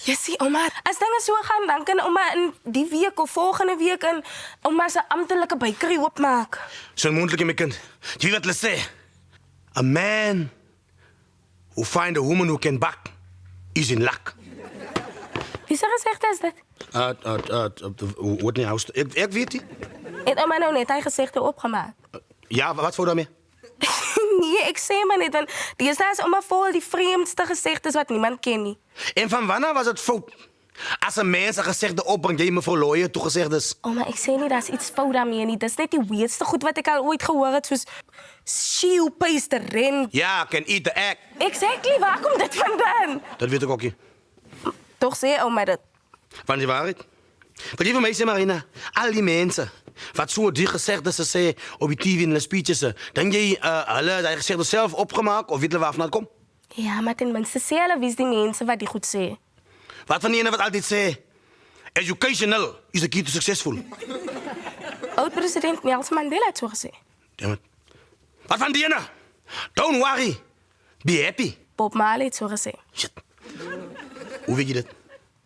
Jessie, oma, as dinge so gaan, dan kan oma in die week of volgende week in oma se amptelike bakery oopmaak. Zo'n mondelijke mijn kind. Je weet wat ze zeggen? A man who find a woman who can bak is in luck. Wie se gesegde is dit? Whitney Houston. Ik weet die. Het oma nou net hy gesegde opgemaak? Ja, wat voor daarmee? Nee, ek sê maar net, want deesdae is oma vol die vreemdste gesegdes wat niemand ken nie. En van wanneer was het fout? Als een mens een gezegde opbrengt, jy me verlooien toegezegd is. Oma, ek sê nie, daar's iets fout daarmee nie. Dis net die weirdste goed wat ek al ooit gehoor het, soos shew paste ren. Ja, can eat the egg. Exactly, waar kom dit vandaan? Dat weet ik ook niet. Toch sê oma dit. Van die waarheid. Wat jy vir my sê, Marina, al die mense wat so die gezegdes ze sê op die TV en hulle speeches, denk jy hulle die gezegde self opgemaak of weet hulle waarvan het kom? Ja, maar ten minste sê hulle wie's die mense wat die goed sê. Wat van die ene wat altyd sê, educational is the key to successful. Oud-president Nelson Mandela het so gesê. Damn it. Wat van die ene? Don't worry, be happy. Bob Marley het so gesê. Shit. Hoe weet jy dit?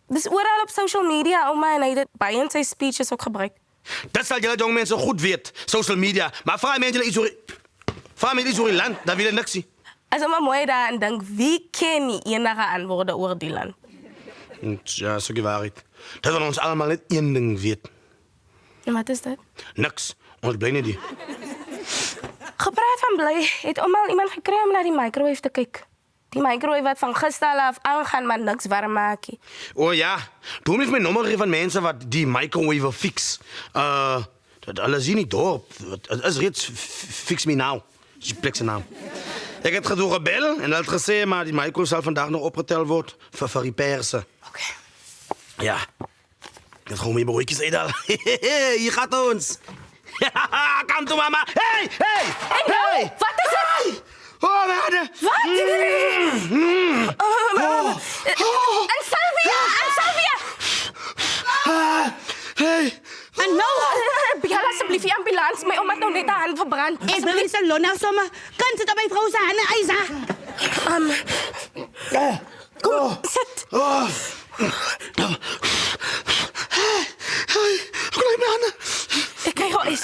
Dis oral op social media, oma, en hy het dit baie in sy speeches ook gebruik. Dat sal julle jong mense goed weet, social media. Maar vraag mense iets oor die land, dan wil hulle niks sien. As oma mooi daaraan dink, wie ken nie enige antwoorde oor die land? Ja, so die waarheid. Dat we ons allemaal net één ding weet. En wat is dit? Niks. Ons bly nie die. Gepraat van bly, het oma al iemand gekry om na die microwave te kyk. Die microwave wat van gister af aangaan, maar niks warm maak nie. O ja, toen is mijn nummer gegeven van mensen wat die microwave wil fix. Hulle sien nie dorp. Het is reeds fix me now. Dat is die plekse naam. Ik heb het gebeld en dat had gezegd, maar die microwave zal vandaag nog opgeteld worden voor repairs. Oké. Ja. Ik heb gewoon meer broodjes eten al. Hier gaat ons. Kom toe, mama. Hey! Hey! Wat is dit? Oh, waarde. Wat? En Sylvia! Hey. En nou? Bel asseblief die ambulans. My ouma het nou net haar hand verbrand. Ik wil in salon nou sommer. Kan ze dat bij vrouw zijn, Isa? Kom, sit. Kom naar mijn handen. Ek kry gou eens.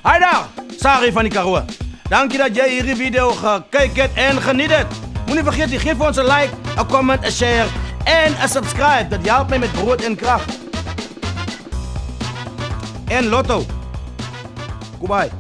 Hi daar, Sari van die Karoo. Dankie dat jij hierdie video gekeken hebt en geniet het. Moet niet vergeten, geef ons een like, een comment, een share en een subscribe. Dat helpt mij met brood en kracht. En lotto. Goodbye.